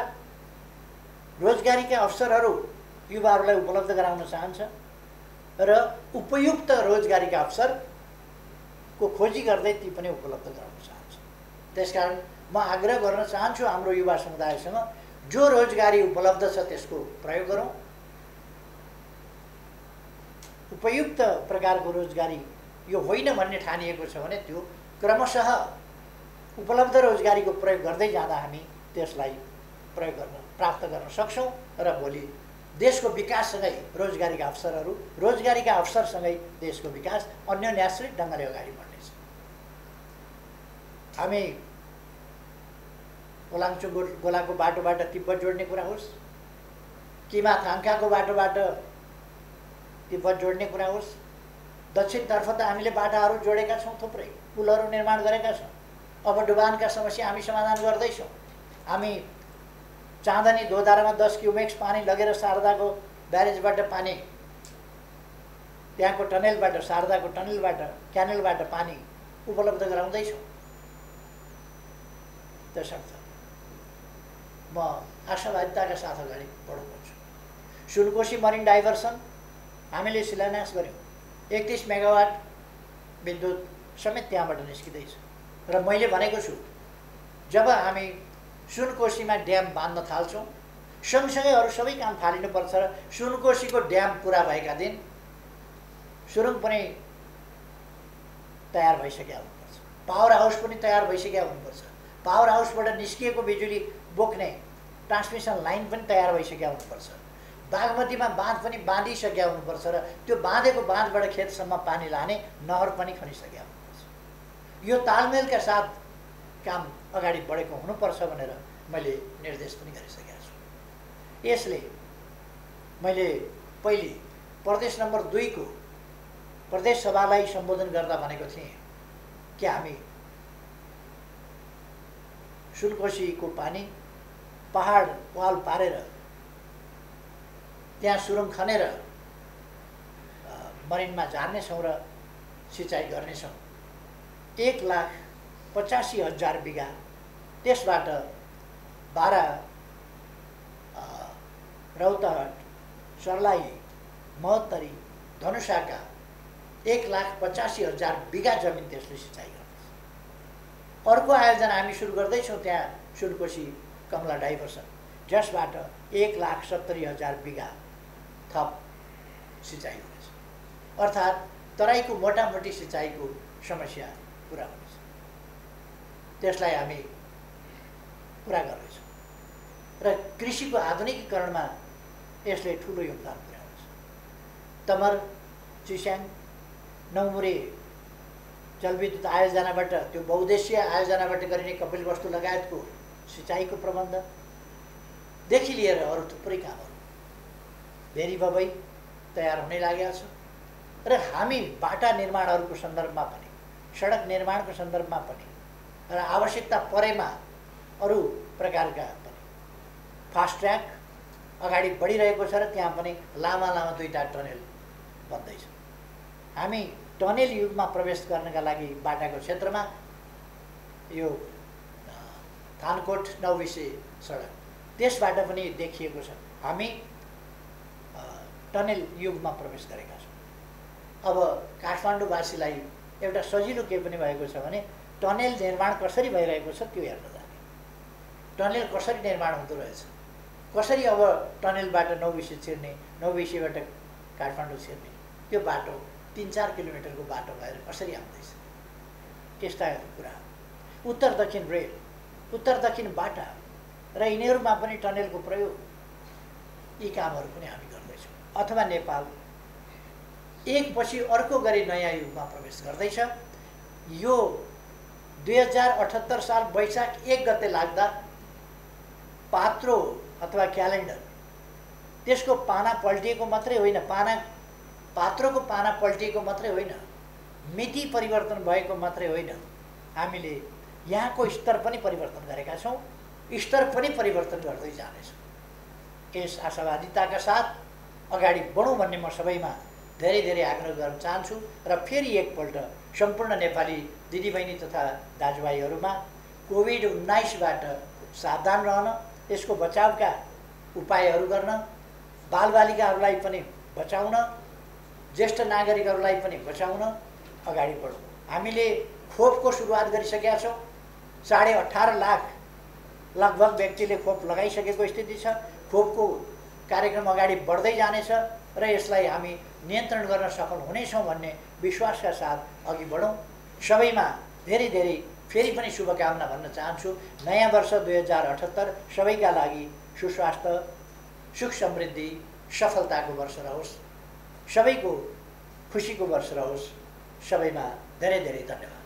रोजगारीका अवसरहरू युवाहरूलाई उपलब्ध गराउन चाहन्छ र उपयुक्त रोजगारीका अवसरको खोजी गर्दै ती पनि उपलब्ध गराउन चाहन्छ। त्यसकारण म आग्रह गर्न चाहन्छु हाम्रो युवा समुदायसँग, जो रोजगारी उपलब्ध छ त्यसको प्रयोग गरौँ। उपयुक्त प्रकारको रोजगारी यो होइन भन्ने ठानिएको छ भने त्यो क्रमशः उपलब्ध रोजगारीको प्रयोग गर्दै जाँदा हामी त्यसलाई प्रयोग गर्न प्राप्त गर्न सक्छौँ र भोलि देशको विकाससँगै रोजगारीका अवसरहरू, रोजगारीका अवसरसँगै देशको विकास अन्योन्याश्रित ढङ्गले अगाडि बढ्नेछ। हामी ओलाङचुङ गोलाको बाटोबाट तिब्बत जोड्ने कुरा होस्, किमा थाङ्खाको बाटोबाट तिब्बत जोड्ने कुरा होस्, दक्षिणतर्फ त हामीले बाटाहरू जोडेका छौँ, थुप्रै पुलहरू निर्माण गरेका छौँ। अब डुबानका समस्या हामी समाधान गर्दैछौँ। हामी चाँदनी दोधारामा 10 क्युमेक्स पानी लगेर शारदाको ब्यारेजबाट पानी, त्यहाँको टनेलबाट, शारदाको टनेलबाट, क्यानेलबाट पानी उपलब्ध गराउँदैछौँ। त्यसर्थ म आशावादिताका साथ अगाडि बढाउनु छु। सुनकोशी मरिन डाइभर्सन हामीले शिलान्यास गऱ्यौँ। 31 मेगावाट विद्युत समेत त्यहाँबाट निस्किँदैछ र मैले भनेको छु, जब हामी सुनकोशीमा ड्याम बाँध्न थाल्छौँ, सँगसँगै अरू सबै काम थालिनुपर्छ र सुनकोशीको ड्याम पुरा भएका दिन सुरुङ पनि तयार भइसकेका हुनुपर्छ, पावर हाउस पनि तयार भइसकेका हुनुपर्छ, पावर हाउसबाट निस्किएको बिजुली बोक्ने ट्रान्समिसन लाइन पनि तयार भइसकेका हुनुपर्छ, बागमतीमा बाँध पनि बाँधिसकेका हुनुपर्छ र त्यो बाँधेको बाँधबाट खेतसम्म पानी लाने नहर पनि खनिसकेका हुनुपर्छ। यो तालमेलका साथ काम अगाडि बढेको हुनुपर्छ भनेर मैले निर्देश पनि गरिसकेको छु। यसले मैले पहिले प्रदेश नम्बर 2 को प्रदेश सभालाई सम्बोधन गर्दा भनेको थिएँ कि हामी सुनकोशीको पानी पहाड वाल पारेर त्यहाँ सुरुङ खनेर मरिनमा झार्नेछौँ र सिँचाइ गर्नेछौँ। 1,85,000 बिघा, त्यसबाट बारा, रौतहट, सर्लाही, महोत्तरी, धनुषाका 1,85,000 बिघा जमिन त्यसले सिँचाइ गर्छ। अर्को आयोजना हामी सुरु गर्दैछौँ त्यहाँ सुनकोशी कमला डाइभर्सन, जसबाट 1,70,000 बिघा थप सिँचाइ हुनेछ। अर्थात् तराईको मोटामोटी सिँचाइको समस्या पुरा हुनेछ। त्यसलाई हामी पुरा गर्दैछौँ र कृषिको आधुनिकीकरणमा यसले ठुलो योगदान पुर्याउँछ। तमर, चिस्याङ, नौमुरे जलविद्युत आयोजनाबाट, त्यो बहुद्देश्य आयोजनाबाट गरिने कपिलवस्तु लगायतको सिँचाइको प्रबन्धदेखि लिएर अरू थुप्रै कामहरू भेरी बबई तयार हुने लागेको छ र हामी बाटा निर्माणहरूको सन्दर्भमा पनि, सडक निर्माणको सन्दर्भमा पनि र आवश्यकता परेमा अरू प्रकारका पनि फास्ट ट्र्याक अगाडि बढिरहेको छ र त्यहाँ पनि लामा लामा 2टा टनेल बन्दैछ। हामी टनेल युगमा प्रवेश गर्नका लागि बाटाको क्षेत्रमा यो थानकोट नौबिसे सडक, त्यसबाट पनि देखिएको छ हामी टनेल युगमा प्रवेश गरेका छौँ। अब काठमाडौँवासीलाई एउटा सजिलो के पनि भएको छ भने टनेल निर्माण कसरी भइरहेको छ त्यो हेर्न जाने, टनेल कसरी निर्माण हुँदो रहेछ, कसरी अब टनेलबाट नौबिसे छिर्ने, नौबिसेबाट काठमाडौँ छिर्ने, त्यो बाटो 3-4 किलोमिटरको बाटो भएर कसरी आउँदैछ, त्यस्ता कुरा। उत्तर दक्षिण रेल, उत्तर दक्षिण बाटा र यिनीहरूमा पनि टनेलको प्रयोग, यी कामहरू पनि हामी गर्दैछौँ। अथवा नेपाल एकपछि अर्को गरी नयाँ युगमा प्रवेश गर्दैछ। यो 2078 साल वैशाख 1 गते लाग्दा पात्रो अथवा क्यालेन्डर, त्यसको पाना पल्टिएको मात्रै होइन, पात्रोको पाना पल्टिएको मात्रै होइन, मिति परिवर्तन भएको मात्रै होइन, हामीले यहाँको स्तर पनि परिवर्तन गरेका छौँ, स्तर पनि परिवर्तन गर्दै जानेछौँ। यस आशावादिताका साथ अगाडि बढौँ भन्ने म सबैमा धेरै धेरै आग्रह गर्न चाहन्छु र फेरि एकपल्ट सम्पूर्ण नेपाली दिदीबहिनी तथा दाजुभाइहरूमा कोभिड-19बाट सावधान रहन, यसको बचावका उपायहरू गर्न, बालबालिकाहरूलाई पनि बचाउन, ज्येष्ठ नागरिकहरूलाई पनि बचाउन अगाडि बढौँ। हामीले खोपको सुरुवात गरिसकेका छौँ। 18.5 लाख लगभग व्यक्तिले खोप लगाइसकेको स्थिति छ। खोपको कार्यक्रम अगाडि बढ्दै जानेछ र यसलाई हामी नियन्त्रण गर्न सफल हुनेछौँ भन्ने विश्वासका साथ अघि बढौँ। सबैमा धेरै धेरै फेरि पनि शुभकामना भन्न चाहन्छु। नयाँ वर्ष 2078 सबैका लागि सुस्वास्थ्य, सुख समृद्धि, सफलताको वर्ष रहोस्, सबैको खुसीको वर्ष रहोस्। सबैमा धेरै धेरै धन्यवाद।